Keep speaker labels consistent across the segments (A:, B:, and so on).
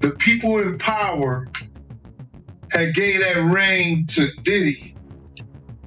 A: the people in power had gave that reign to Diddy,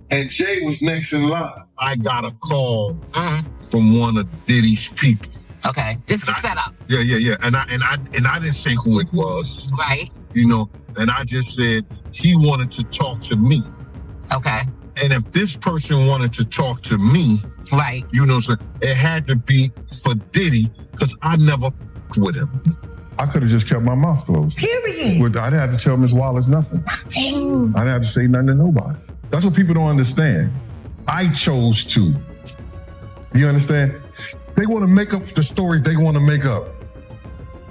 A: and Jay was next in line. I got a call from one of Diddy's people.
B: Okay, this is set up.
A: Yeah. And I didn't say who it was.
B: Right.
A: You know, and I just said he wanted to talk to me.
B: Okay.
A: And if this person wanted to talk to me,
B: right,
A: you know, so it had to be for Diddy, because I never with him.
C: I could have just kept my mouth closed.
B: Period.
C: I didn't have to tell Ms. Wallace nothing.
B: Dang.
C: I didn't have to say nothing to nobody. That's what people don't understand. I chose to. You understand? They want to make up the stories they want to make up.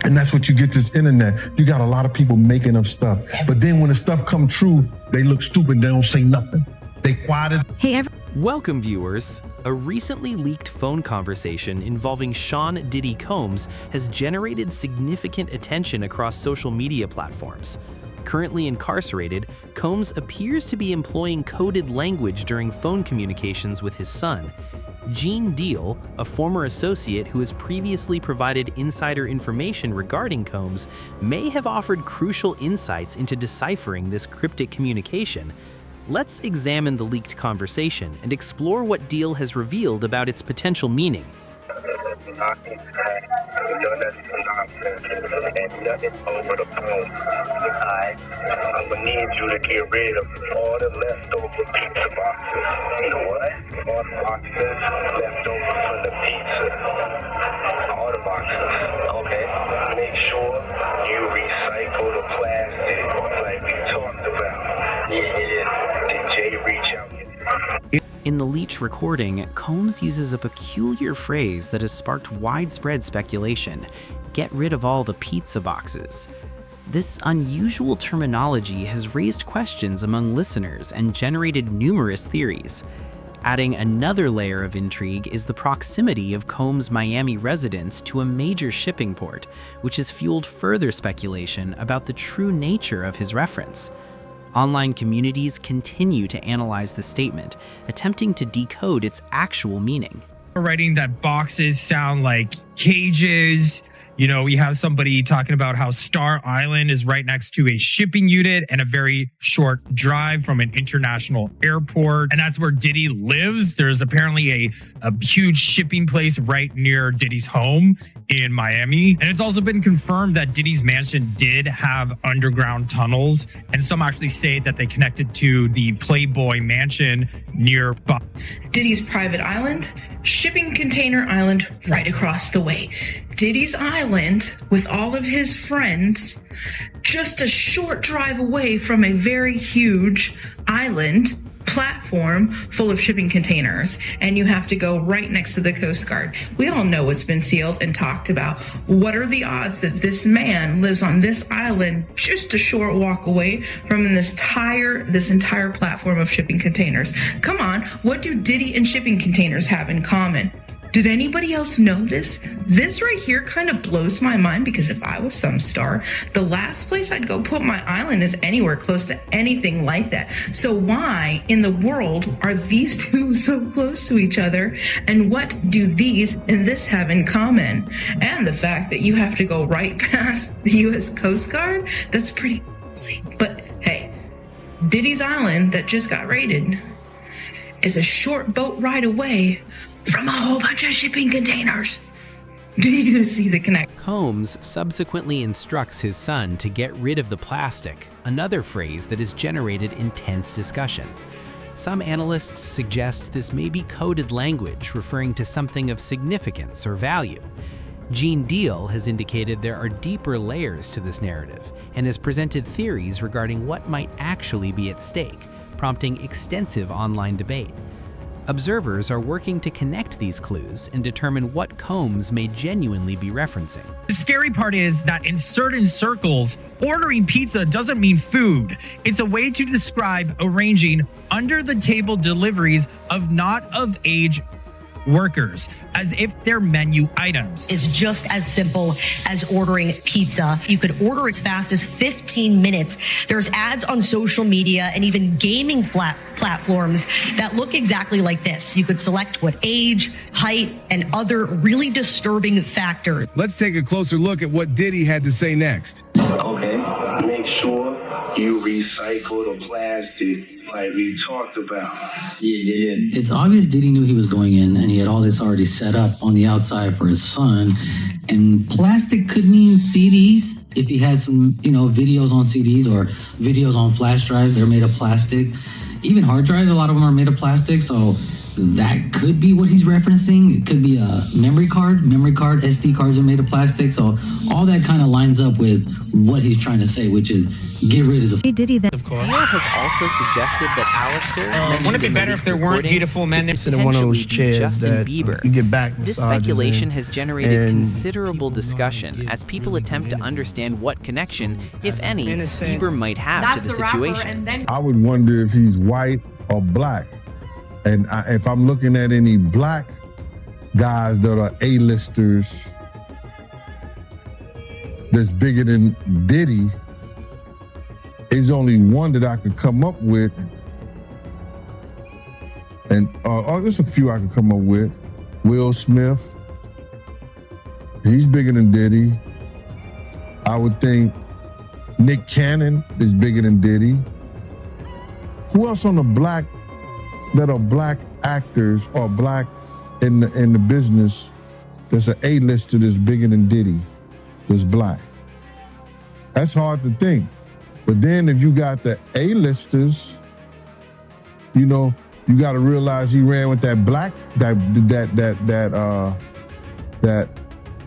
C: And that's what you get this internet. You got a lot of people making up stuff. But then when the stuff come true, they look stupid. They don't say nothing. They quiet.
D: Welcome, viewers. A recently leaked phone conversation involving Sean Diddy Combs has generated significant attention across social media platforms. Currently incarcerated, Combs appears to be employing coded language during phone communications with his son. Gene Deal, a former associate who has previously provided insider information regarding Combs, may have offered crucial insights into deciphering this cryptic communication. Let's examine the leaked conversation and explore what Deal has revealed about its potential meaning.
E: Nothing over the phone. I'm gonna need you to get rid of all the leftover pizza boxes. You know what? All the boxes left over from the pizza. All the boxes. Okay. Make sure you recycle the plastic like we talked about. Yeah. Did Jay reach out?
D: In the leaked recording, Combs uses a peculiar phrase that has sparked widespread speculation: get rid of all the pizza boxes. This unusual terminology has raised questions among listeners and generated numerous theories. Adding another layer of intrigue is the proximity of Combs' Miami residence to a major shipping port, which has fueled further speculation about the true nature of his reference. Online communities continue to analyze the statement, attempting to decode its actual meaning.
F: Writing that boxes sound like cages. You know, we have somebody talking about how Star Island is right next to a shipping unit and a very short drive from an international airport. And that's where Diddy lives. There's apparently a huge shipping place right near Diddy's home in Miami. And it's also been confirmed that Diddy's mansion did have underground tunnels. And some actually say that they connected to the Playboy mansion nearby.
G: Diddy's private island, shipping container island right across the way. Diddy's island with all of his friends, just a short drive away from a very huge island platform full of shipping containers, and you have to go right next to the Coast Guard. We all know what's been sealed and talked about. What are the odds that this man lives on this island just a short walk away from this entire platform of shipping containers? Come on, what do Diddy and shipping containers have in common? Did anybody else know this? This right here kind of blows my mind, because if I was some star, the last place I'd go put my island is anywhere close to anything like that. So why in the world are these two so close to each other? And what do these and this have in common? And the fact that you have to go right past the U.S. Coast Guard, that's pretty crazy. But hey, Diddy's island that just got raided is a short boat ride away from a whole bunch of shipping containers. Do you see the connection?
D: Combs subsequently instructs his son to get rid of the plastic, another phrase that has generated intense discussion. Some analysts suggest this may be coded language referring to something of significance or value. Gene Deal has indicated there are deeper layers to this narrative and has presented theories regarding what might actually be at stake, prompting extensive online debate. Observers are working to connect these clues and determine what Combs may genuinely be referencing.
F: The scary part is that in certain circles, ordering pizza doesn't mean food. It's a way to describe arranging under-the-table deliveries of not-of-age workers, as if they're menu items.
H: Is just as simple as ordering pizza. You could order as fast as 15 minutes. There's ads on social media and even gaming platforms that look exactly like this. You could select what age, height, and other really disturbing factors.
I: Let's take a closer look at what Diddy had to say next.
E: Okay? Make sure you recycle the plastic like we talked about. Yeah.
I: It's obvious Diddy knew he was going in and he had all this already set up on the outside for his son. And plastic could mean CDs. If he had some, videos on CDs or videos on flash drives, they're made of plastic. Even hard drives, a lot of them are made of plastic. So that could be what he's referencing. It could be a memory card, SD cards are made of plastic. So all that kind of lines up with what he's trying to say, which is get rid of the
J: Diddy then.
D: Dio has also suggested that Alistair
K: Wouldn't it be better if there weren't beautiful men there?
L: Sit in one of those chairs
D: Justin
L: that
D: Bieber.
L: you get back
D: This
L: massages
D: speculation
L: in,
D: has generated
L: and
D: considerable discussion as people attempt to understand what connection, if any, Bieber might have to the situation.
C: I would wonder if he's white or black. And if I'm looking at any black guys that are A-listers that's bigger than Diddy, there's only one that I could come up with. And there's a few I could come up with. Will Smith, he's bigger than Diddy. I would think Nick Cannon is bigger than Diddy. Who else on the black that are black actors or black in the business that's an A-lister that's bigger than Diddy, that's black? That's hard to think. But then if you got the A-listers, you got to realize he ran with that black, that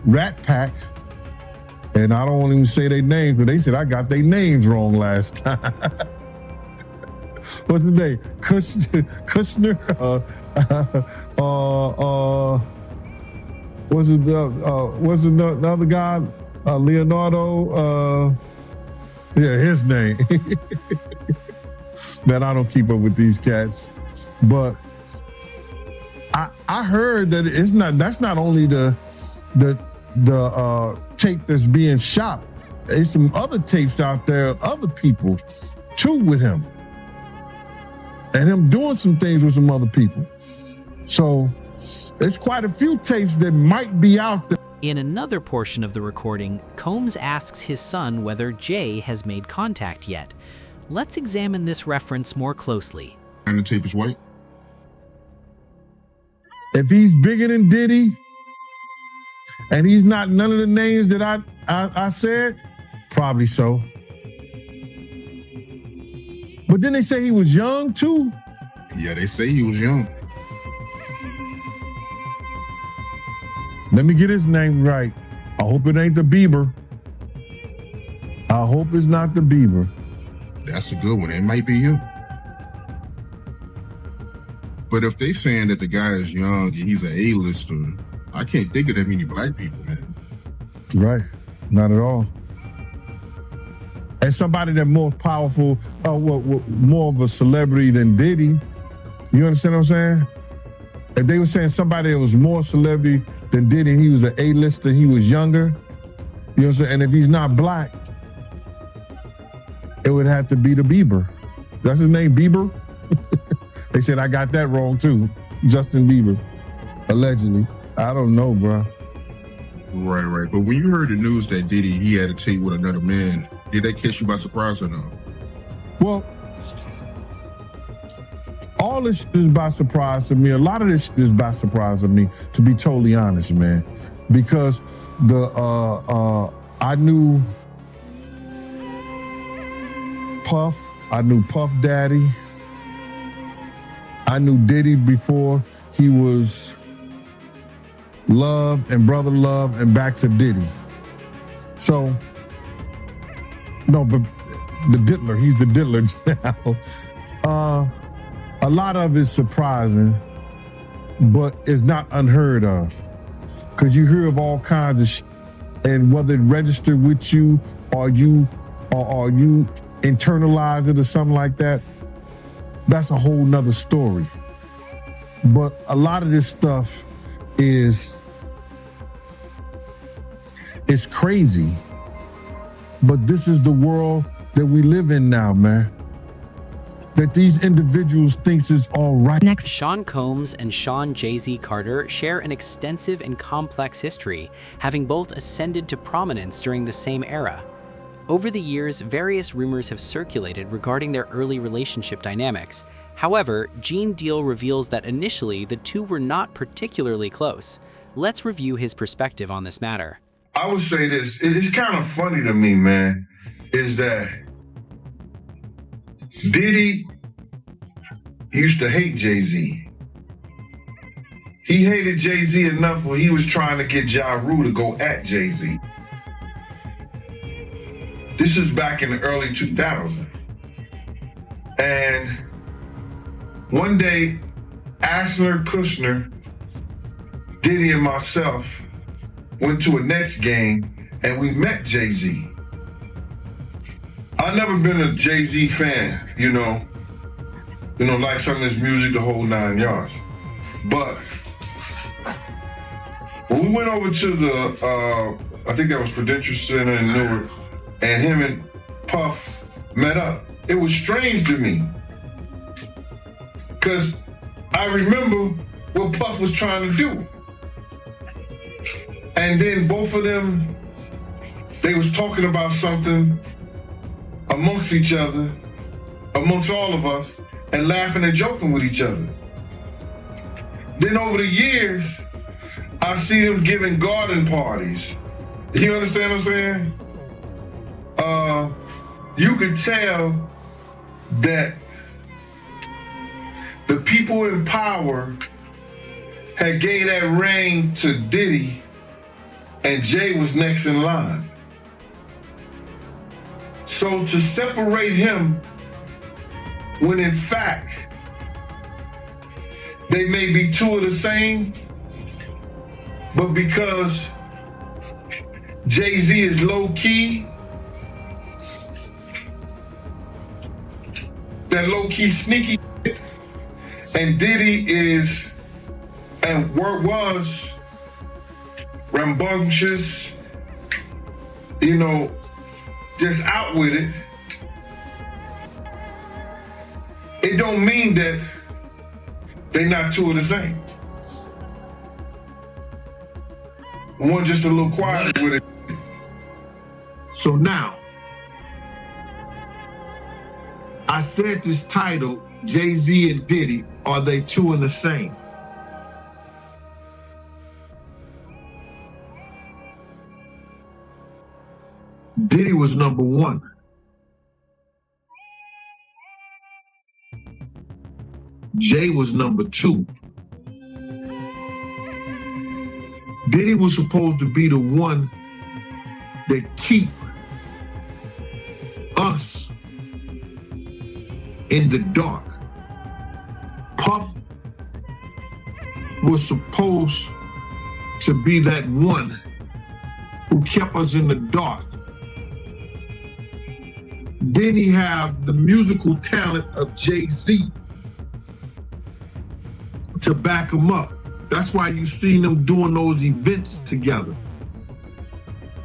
C: Rat Pack. And I don't want to even say their names, but they said I got their names wrong last time. What's his name? Kushner? Was it the other guy? Leonardo? Yeah, his name. Man, I don't keep up with these cats. But I heard that that's not only the tape that's being shot. There's some other tapes out there, other people too with him. And him doing some things with some other people. So there's quite a few tapes that might be out there.
D: In another portion of the recording, Combs asks his son whether Jay has made contact yet. Let's examine this reference more closely.
A: And the tape is white?
C: If he's bigger than Diddy, and he's not none of the names that I said, probably so. But then they say he was young too.
A: Yeah, they say he was young.
C: Let me get his name right. I hope it ain't the Bieber. I hope it's not the Bieber.
A: That's a good one. It might be him. But if they saying that the guy is young and he's an A-lister, I can't think of that many black people, man.
C: Right. Not at all. And somebody that's more powerful, more of a celebrity than Diddy. You understand what I'm saying? If they were saying somebody that was more celebrity than Diddy, he was an A-lister, he was younger. You know what I'm saying? And if he's not black, it would have to be the Bieber. That's his name, Bieber? They said I got that wrong too. Justin Bieber, allegedly. I don't know, bro.
A: Right. But when you heard the news that Diddy, he had a tape with another man, did that catch you by surprise or no?
C: Well, all this is by surprise to me. A lot of this is by surprise to me, to be totally honest, man. Because I knew Puff, I knew Puff Daddy, I knew Diddy before he was Love and Brother Love and back to Diddy. So, no, but the diddler, he's the diddler now. A lot of it's surprising, but it's not unheard of. Because you hear of all kinds of shit, and whether it registered with you or you internalize it or something like that, that's a whole nother story. But a lot of this stuff is crazy. But this is the world that we live in now, man. That these individuals thinks is all right.
D: Next, Sean Combs and Sean Jay-Z Carter share an extensive and complex history, having both ascended to prominence during the same era. Over the years, various rumors have circulated regarding their early relationship dynamics. However, Gene Deal reveals that initially the two were not particularly close. Let's review his perspective on this matter.
A: I would say this, it's kind of funny to me, man, is that Diddy used to hate Jay-Z. He hated Jay-Z enough when he was trying to get Ja Rule to go at Jay-Z. This is back in the early 2000s. And one day, Asler, Kushner, Diddy, and myself went to a Nets game and we met Jay-Z. I've never been a Jay-Z fan, like some of his music, the whole 9 yards. But when we went over to the, I think that was Prudential Center in Newark, and him and Puff met up, it was strange to me. Because I remember what Puff was trying to do. And then both of them, they was talking about something amongst each other, amongst all of us, and laughing and joking with each other. Then over the years, I see them giving garden parties. You understand what I'm saying? You could tell that the people in power had gave that reign to Diddy, and Jay was next in line. So to separate him, when in fact, they may be two of the same, but because Jay-Z is low-key, that low-key sneaky, and Diddy is, and was, rambunctious, just out with it. It don't mean that they not two of the same. One just a little quiet with it. So now, I said this title, Jay-Z and Diddy, are they two and the same? Diddy was number one. Jay was number two. Diddy was supposed to be the one that keep us in the dark. Puff was supposed to be that one who kept us in the dark. Then he have the musical talent of Jay-Z to back him up. That's why you seen them doing those events together.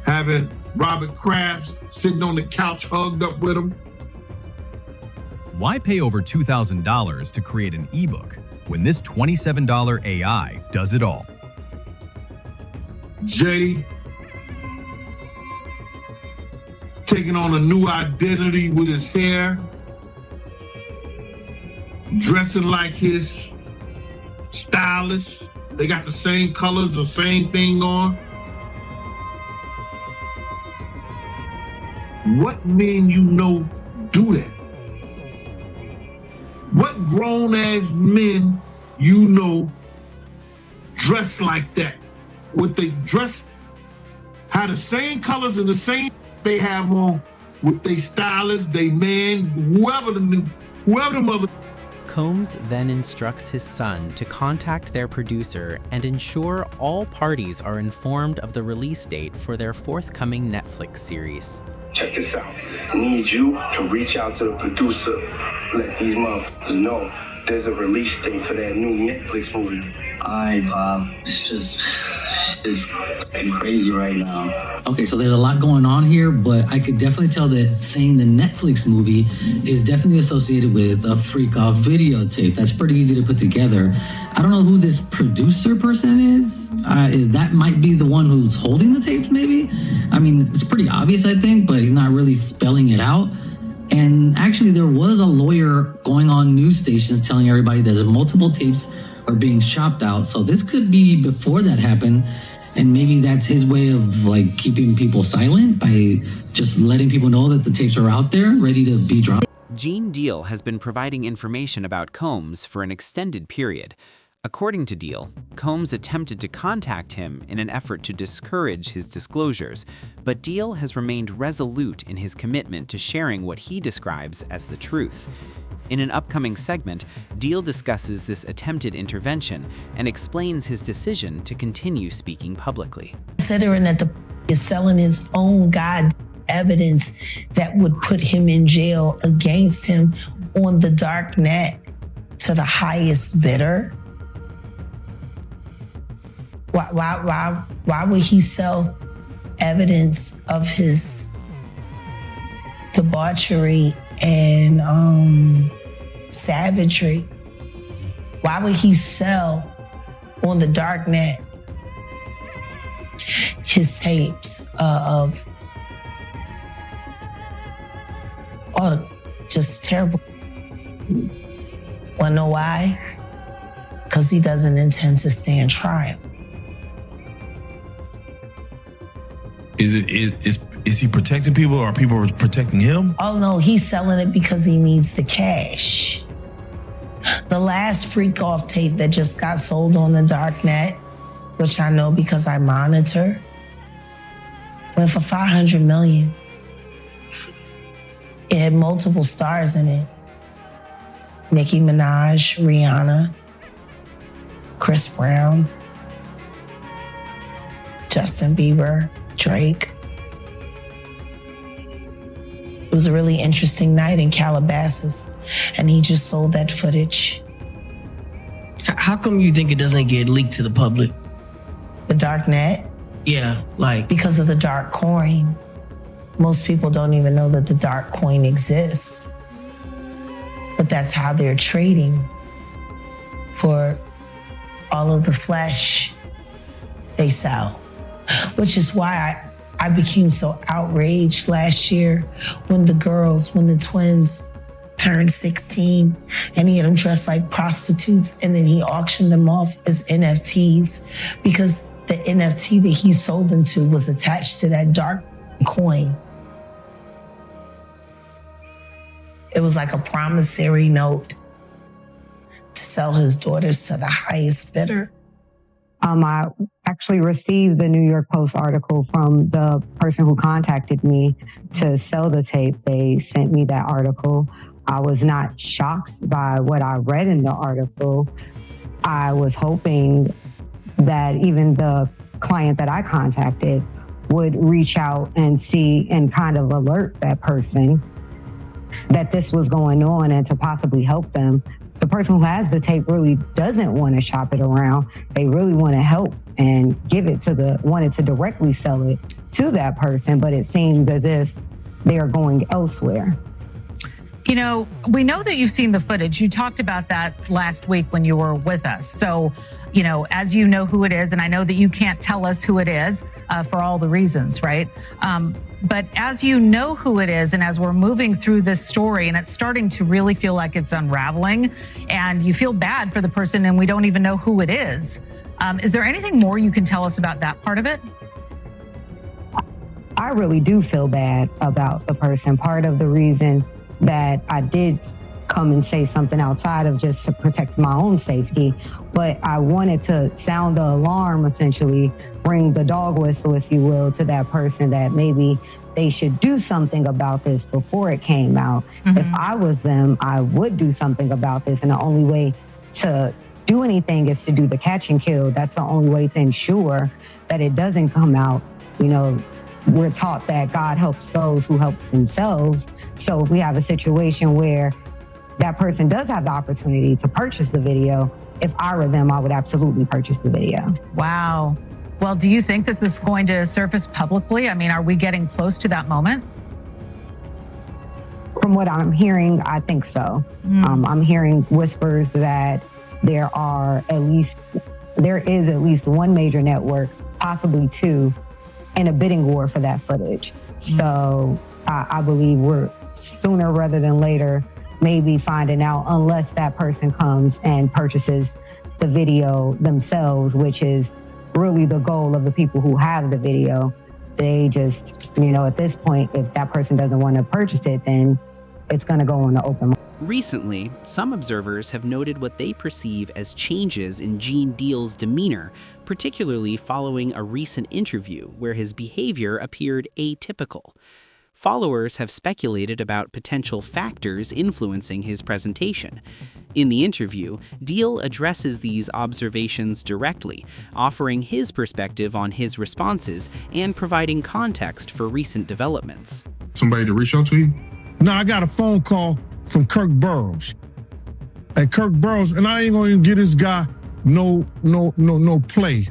A: Having Robert Kraft sitting on the couch hugged up with him.
J: Why pay over $2,000 to create an ebook when this $27 AI does it all?
A: Jay taking on a new identity with his hair, dressing like his stylist. They got the same colors, the same thing on. What men do that? What grown-ass men dress like that? What they dress, have the same colors and the same they have on with they stylist, they man, whoever the mother.
D: Combs then instructs his son to contact their producer and ensure all parties are informed of the release date for their forthcoming Netflix series.
E: Check this out. I need you to reach out to the producer, let these motherfuckers know there's a release date for that new Netflix movie.
I: All right, Bob. It's just is crazy right now. Okay, so there's a lot going on here, but I could definitely tell that saying the Netflix movie is definitely associated with a freak off videotape. That's pretty easy to put together. I don't know who this producer person is. That might be the one who's holding the tapes, maybe. I mean, it's pretty obvious, I think, but he's not really spelling it out. And actually, there was a lawyer going on news stations telling everybody that multiple tapes are being shopped out. So this could be before that happened. And maybe that's his way of like keeping people silent by just letting people know that the tapes are out there, ready to be dropped.
L: Gene Deal has been providing information about Combs for an extended period. According to Deal, Combs attempted to contact him in an effort to discourage his disclosures, but Deal has remained resolute in his commitment to sharing what he describes as the truth. In an upcoming segment, Deal discusses this attempted intervention and explains his decision to continue speaking publicly.
M: Considering that the is selling his own God evidence that would put him in jail against him on the dark net to the highest bidder. Why would he sell evidence of his debauchery and savagery? Why would he sell on the dark net his tapes of just terrible? Wanna know why? Because he doesn't intend to stand trial.
A: Is he protecting people, or are people protecting him?
M: Oh no, he's selling it because he needs the cash. The last freak off tape that just got sold on the dark net, which I know because I monitor, went for $500 million. It had multiple stars in it. Nicki Minaj, Rihanna, Chris Brown, Justin Bieber, Drake. It was a really interesting night in Calabasas, and he just sold that footage.
N: How come you think it doesn't get leaked to the public?
M: The dark net?
N: Yeah, like...
M: Because of the dark coin. Most people don't even know that the dark coin exists. But that's how they're trading for all of the flesh they sell. Which is why I became so outraged last year when the twins turned 16 and he had them dressed like prostitutes, and then he auctioned them off as NFTs because the NFT that he sold them to was attached to that dark coin. It was like a promissory note to sell his daughters to the highest bidder.
O: I actually received the New York Post article from the person who contacted me to sell the tape. They sent me that article. I was not shocked by what I read in the article. I was hoping that even the client that I contacted would reach out and see and kind of alert that person that this was going on and to possibly help them. The person who has the tape really doesn't want to shop it around. They really want to help and wanted to directly sell it to that person, but it seems as if they are going elsewhere.
P: You know, we know that you've seen the footage. You talked about that last week when you were with us. So, you know, as you know who it is, and I know that you can't tell us who it is for all the reasons, right? But as you know who it is, and as we're moving through this story, and it's starting to really feel like it's unraveling, and you feel bad for the person, and we don't even know who it is there anything more you can tell us about that part of it?
O: I really do feel bad about the person. Part of the reason that I did come and say something outside of just to protect my own safety, but I wanted to sound the alarm, essentially, bring the dog whistle, if you will, to that person that maybe they should do something about this before it came out. Mm-hmm. If I was them, I would do something about this, and the only way to do anything is to do the catch and kill. That's the only way to ensure that it doesn't come out. You know, we're taught that God helps those who help themselves. So if we have a situation where that person does have the opportunity to purchase the video, if I were them, I would absolutely purchase the video.
P: Wow. Well, do you think this is going to surface publicly? I mean, are we getting close to that moment?
O: From what I'm hearing, I think so. I'm hearing whispers that there is at least one major network, possibly two, in a bidding war for that footage. So I believe we're sooner rather than later maybe finding out, unless that person comes and purchases the video themselves, which is really the goal of the people who have the video. They just, at this point, if that person doesn't want to purchase it, then it's going to go on the open market.
D: Recently, some observers have noted what they perceive as changes in Gene Deal's demeanor, particularly following a recent interview where his behavior appeared atypical. Followers have speculated about potential factors influencing his presentation. In the interview, Deal addresses these observations directly, offering his perspective on his responses and providing context for recent developments.
C: Somebody to reach out to you? No, I got a phone call from Kirk Burrows. And Kirk Burrows, and I ain't gonna even get this guy no play.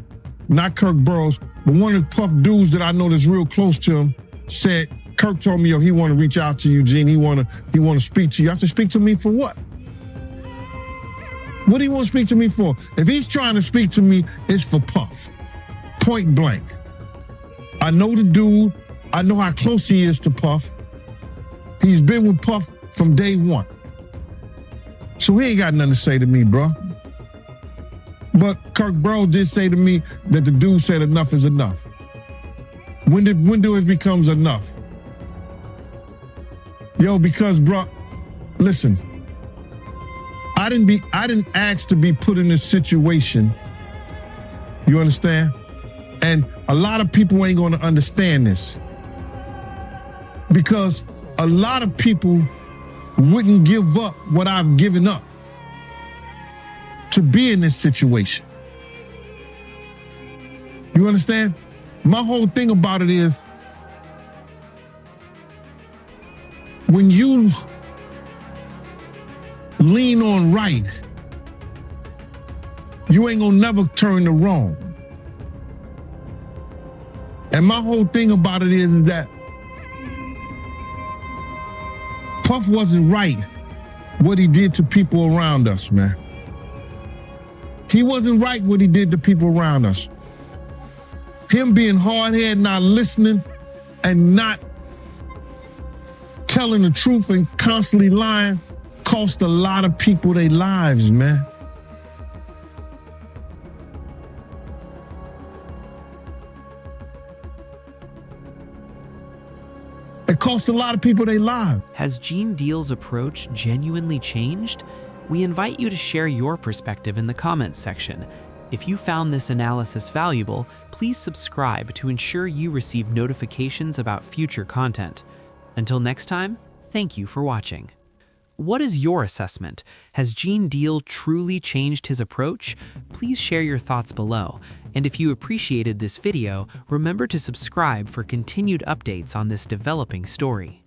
C: Not Kirk Burrows, but one of the Puff dudes that I know that's real close to him said, Kirk told me, he want to reach out to you, Gene. He want to speak to you. I said, speak to me for what? What do you want to speak to me for? If he's trying to speak to me, it's for Puff. Point blank. I know the dude. I know how close he is to Puff. He's been with Puff from day one. So he ain't got nothing to say to me, bro. But Kirk Burrows did say to me that the dude said enough is enough. When do it becomes enough? Yo, because, bro, listen, I didn't ask to be put in this situation. You understand? And a lot of people ain't gonna understand this. Because a lot of people wouldn't give up what I've given up to be in this situation. You understand? My whole thing about it is, when you lean on right, you ain't gonna never turn to wrong. And my whole thing about it is that Puff wasn't right what he did to people around us, man. He wasn't right what he did to people around us. Him being hard-headed, not listening, and not telling the truth and constantly lying cost a lot of people their lives, man. It cost a lot of people their lives.
D: Has Gene Deal's approach genuinely changed? We invite you to share your perspective in the comments section. If you found this analysis valuable, please subscribe to ensure you receive notifications about future content. Until next time, thank you for watching. What is your assessment? Has Gene Deal truly changed his approach? Please share your thoughts below. And if you appreciated this video, remember to subscribe for continued updates on this developing story.